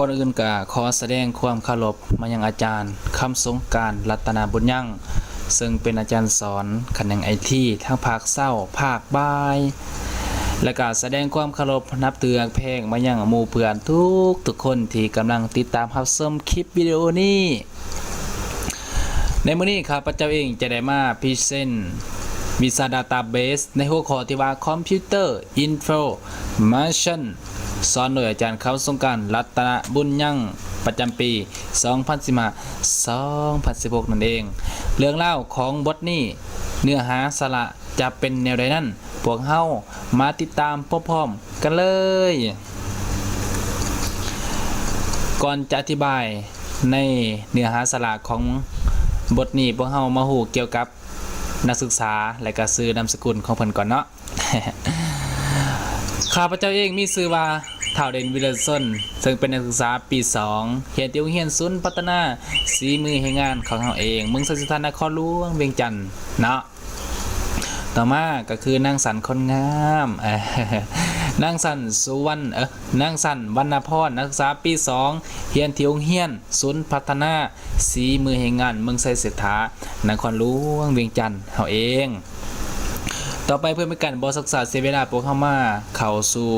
ก่อนอื่นก็ขอแสดงความเคารพมายังอาจารย์คำสงกรานต์รัตนาบุญยั่งซึ่งเป็นอาจารย์สอนแขนงไอทีทั้งภาคเช้าภาคบ่าย และก็แสดงความเคารพนับถือแพงมายังหมู่เพื่อนทุกคนที่กำลังติดตามรับชมคลิปวิดีโอนี้ในมื้อนี้ข้าพเจ้าเองจะได้มาพรีเซนต์วิชา Database ในหัวข้อที่ว่า Computer Information สอนโดยอาจารย์คำสงกรานต์รัตนบุญยั่งประจำปี 2015-2016 นั่นเอง เรื่องเล่าของบทนี้เนื้อหาสาระจะเป็นแนวใดนั้นพวกเฮามาติดตามพร้อมๆกันเลย ก่อนจะอธิบายในเนื้อหาสาระของบทนี้พวกเฮามาฮู้เกี่ยวกับนักศึกษาและก็ชื่อนามสกุลของเพิ่นก่อนเนาะ ข้าพเจ้าเองมีชื่อว่าท้าวเด่นวิลเลอร์สันซึ่งเป็นนักศึกษาปี 2เรียนที่โรงเรียนศูนย์พัฒนาฝีมือแห่งงานของเฮาเองเมืองสถานครหลวงเวียงจันทน์เนาะต่อมาก็คือนางสันคนงามนางสันสุวรรณนางสันวรรณพรนักศึกษาปี 2เรียนที่โรงเรียนศูนย์พัฒนาฝีมือแห่งงานเมืองไสเศรษฐานครหลวงเวียงจันทน์เฮาเองต่อไปเพื่อเป็นการบ่ศึกษาเสียเวลาพวกเฮามาเข้าสู่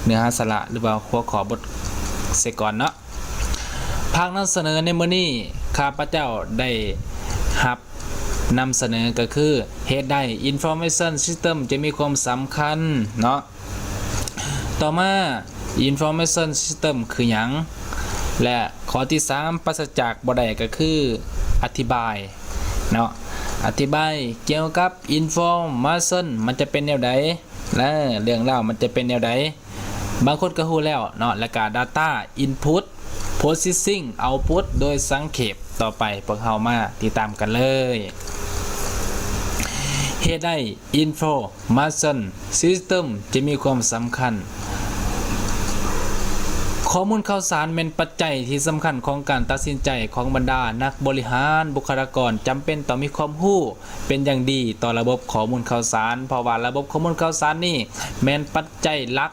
เนื้อหาสาระหรือว่าหัวข้อบทเสียก่อนเนาะภาคนำเสนอในมื้อนี้ข้าพเจ้าได้รับนำเสนอก็คือเหตุใด Information System จะมีความสำคัญเนาะต่อมา Information System คือหยังและข้อที่3ปราศจากบ่ได้ก็คืออธิบายเนาะอธิบายเกี่ยวกับ Information มันจะเป็นแนวใดและเรื่องราวมันจะเป็นแนวใดบางคนก็ฮู้แล้วเนาะแล้วก็ Data Input Processing Output โดยสังเขปต่อไปพวกเฮามาติดตามกันเลยเหตุใด Information System จะมีความสำคัญข้อมูลข่าวสารเป็นปัจจัยที่สำคัญของการตัดสินใจของบรรดานักบริหารบุคลากรจำเป็นต้องมีความรู้เป็นอย่างดีต่อระบบข้อมูลข่าวสารเพราะว่าระบบข้อมูลข่าวสารนี่เป็นปัจจัยหลัก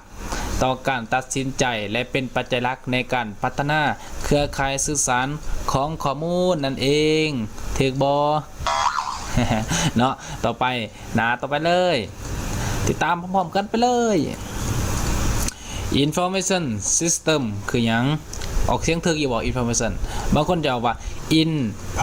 ต่อการตัดสินใจและเป็นปัจจัยหลักในการพัฒนาเครือข่ายสื่อสารของข้อมูลนั่นเองถูกบ่ เนาะต่อไปเลยติดตามพร้อมๆกันไปเลย Information System คือหยังออกเสียงถูกอยู่บ่ Information บางคนจะว่า Information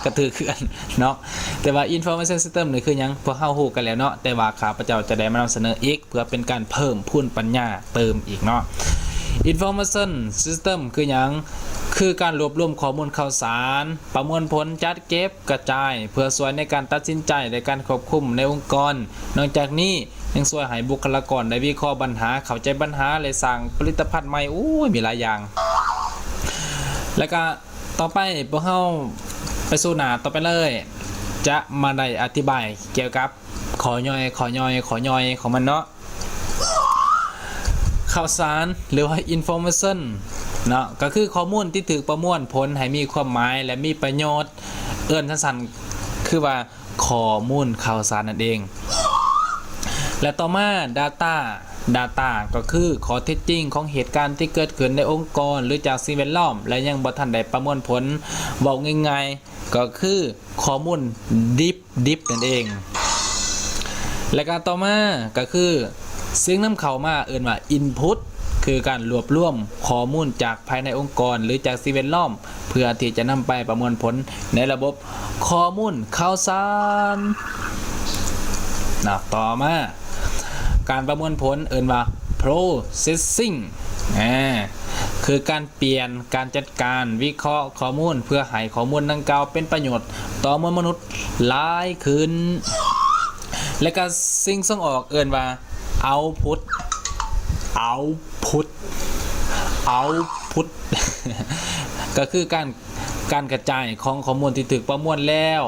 ก็ถือคือกันเนาะแต่ว่า Information System นี่คือหยังพวกเฮาฮู้กันแล้วเนาะแต่ว่าข้าพเจ้าจะได้มานำเสนออีกเพื่อเป็นการเพิ่มพูนปัญญาเติมอีกเนาะ Information System คือหยังคือการรวบรวมข้อมูลข่าวสารประมวลผลจัดเก็บกระจายเพื่อช่วยในการตัดสินใจในการควบคุมในองค์กรนอกจากนี้ยังช่วยให้บุคลากรได้วิเคราะห์ปัญหาเข้าใจปัญหาและสร้างผลิตภัณฑ์ใหม่มีหลายอย่างแล้วก็ต่อไปพวกเฮาไปสู่หน้าต่อไปเลยจะมาได้อธิบายเกี่ยวกับข้อย่อยของมันเนาะข่าวสารหรือว่า information เนาะก็คือข้อมูลที่ถูกประมวลผลให้มีความหมายและมีประโยชน์เอิ้นสั้นๆคือว่าข้อมูลข่าวสารนั่นเองและต่อมา data ก็คือข้อเท็จจริงของเหตุการณ์ที่เกิดขึ้นในองค์กรหรือจากสิ่งแวดล้อมและยังบ่ทันได้ประมวลผลบอกง่ายๆก็คือข้อมูลดิบนั่นเองและการต่อมาก็คือสิ่งนำเข้ามาเอิ้นว่า input คือการรวบรวมข้อมูลจากภายในองค์กรหรือจากสิ่งแวดล้อมเพื่อที่จะนำไปประมวลผลในระบบข้อมูลข่าวสารต่อมาการประมวลผลเอิ้นว่า processing คือการเปลี่ยนการจัดการวิเคราะห์ข้อมูลเพื่อให้ข้อมูลดังกล่าวเป็นประโยชน์ต่อมวลมนุษย์หลายขึ้นและก็สิ่งส่งออกเอิ้นว่า output ก็คือการกระจายของข้อมูลที่ถูกประมวลแล้ว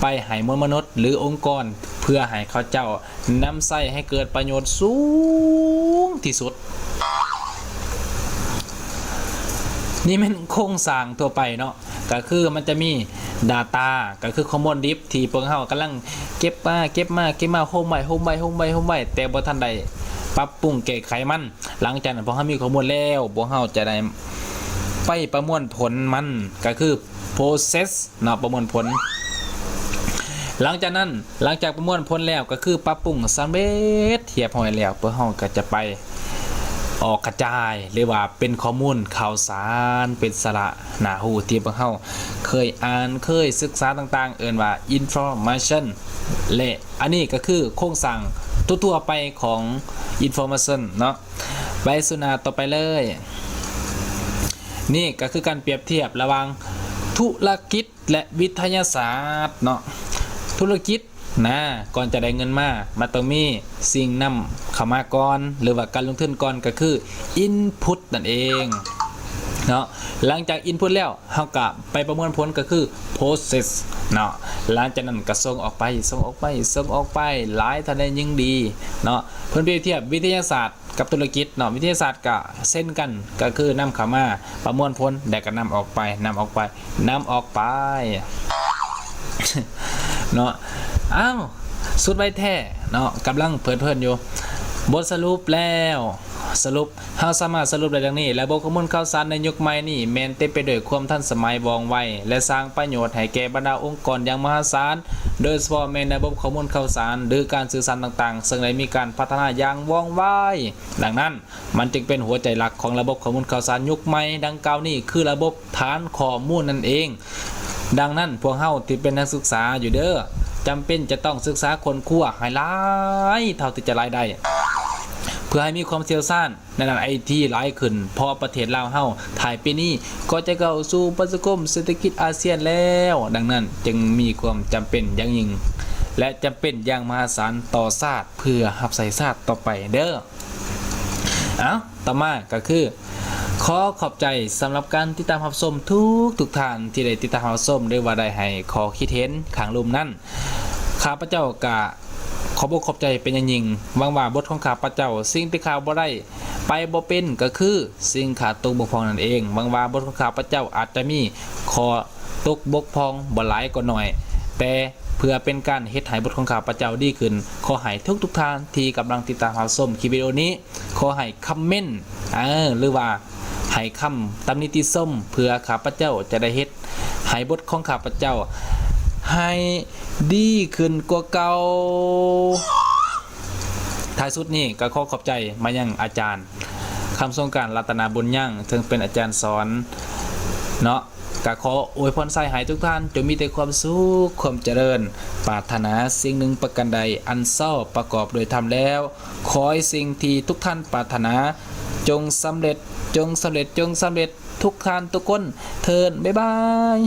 ไปให้มวลมนุษย์หรือองค์กรเพื่อให้เขาเจ้านำใช้ให้เกิดประโยชน์สูงที่สุดนี่มันโครงสร้างทั่วไปเนาะก็คือมันจะมี data ก็คือข้อมูลดิบที่พวกเฮากำลังเก็บมาโฮมไว้แต่บ่ทันได้ ปรับปรุงแก้ไขมันหลังจากนั้นพอเฮามีข้อมูลแล้วพวกเฮาจะได้ไปประมวลผลมันก็คือ process เนาะประมวลผลหลังจากนั้นหลังจากประมวลผลแล้วก็คือปรับปรุงสำเร็จเรียบร้อยแล้วเพื่อเฮาก็จะไปออกกระจายหรือว่าเป็นข้อมูลข่าวสารเป็นสาระหน้าหูที่พวกเฮาเคยอ่านเคยศึกษาต่างๆเอิ้นว่า information และอันนี้ก็คือโครงสร้างทั่วๆไปของ information เนาะไปสู่หน้าต่อไปเลยนี่ก็คือการเปรียบเทียบระหว่างธุรกิจและวิทยาศาสตร์เนาะธุรกิจนะก่อนจะได้เงินมาต้องมีสิ่งนำเข้ามาก่อนหรือว่าการลงทุนก่อนก็คือ input นั่นเองเนาะหลังจาก input แล้วเฮาก็ไปประมวลผลก็คือ process เนาะหลังจากนั้นก็ส่งออกไปหลายทันได้ยิ่งดีเนาะเพิ่นเปรียบเทียบวิทยาศาสตร์กับธุรกิจเนาะวิทยาศาสตร์ก็เส้นกันก็คือนำเข้ามาประมวลผลแล้วก็นำออกไปเนาะอ้าวสุดไว้แท้เนาะกำลังเพลินอยู่บทสรุปแล้วเฮาสามารถสรุปได้ดังนี้ระบบข้อมูลข่าวสารในยุคใหม่นี้แม้นเต็มไปด้วยความทันสมัยว่องไวและสร้างประโยชน์ให้แก่บรรดาองค์กรอย่างมหาศาลโดยเฉพาะแม้นระบบข้อมูลข่าวสารหรือการสื่อสารต่างๆซึ่งได้มีการพัฒนาอย่างว่องไวดังนั้นมันจึงเป็นหัวใจหลักของระบบข้อมูลข่าวสารยุคใหม่ดังกล่าวนี้คือระบบฐานข้อมูลนั่นเองดังนั้นพวกเฮาที่เป็นนักศึกษาอยู่เด้อจำเป็นจะต้องศึกษาค้นคว้าให้หลายเท่าที่จะหลายได้เพื่อให้มีความเชี่ยวชาญในด้าน IT หลายขึ้นเพราะประเทศลาวเฮาถ่ายปีนี้ก็จะเข้าสู่ประชาคมเศรษฐกิจอาเซียนแล้วดังนั้นจึงมีความจำเป็นอย่างยิ่งและจำเป็นอย่างมหาศาลต่อชาติเพื่อรับใช้ชาติต่อไปเด้อต่อมาก็คือขอขอบใจสำหรับการติดตามรับชมทุกท่านที่ได้ติดตามรับชมด้วยว่าได้ให้ขอคิดเห็นข้างลุ่มนั้นข้าพเจ้ากะขอบอกขอบใจเป็นอย่างยิ่งหวังว่าบทของข้าพเจ้าสิ่งที่ข้าบ่ได้ไปบ่เป็นก็คือสิ่งขาดตกบกพร่องนั่นเองหวังว่าบทของข้าพเจ้าอาจจะมีข้อตกบกพร่องบ่หลายก็น้อยแต่เพื่อเป็นการเฮ็ดให้บทของข้าพเจ้าดีขึ้นขอให้ทุกท่านที่กำลังติดตามรับชมคลิปวิดีโอนี้ขอให้คอมเมนต์หรือว่าให้คำตำหนิติชมเพื่อข้าพเจ้าจะได้เฮ็ดให้บทของข้าพเจ้าให้ดีขึ้นกว่าเก่าท้ายสุดนี้ก็ขอขอบใจมายังอาจารย์คำทรงการรัตนาบุญยั่งซึ่งเป็นอาจารย์สอนเนาะก็ขออวยพรใส่ให้ทุกท่านจงมีแต่ความสุขความเจริญปรารถนาสิ่งหนึ่งประการใดอันเศร้าประกอบโดยธรรมแล้วขอให้สิ่งที่ทุกท่านปรารถนาจงสำเร็จทุกท่านทุกคนเทินบ๊ายบาย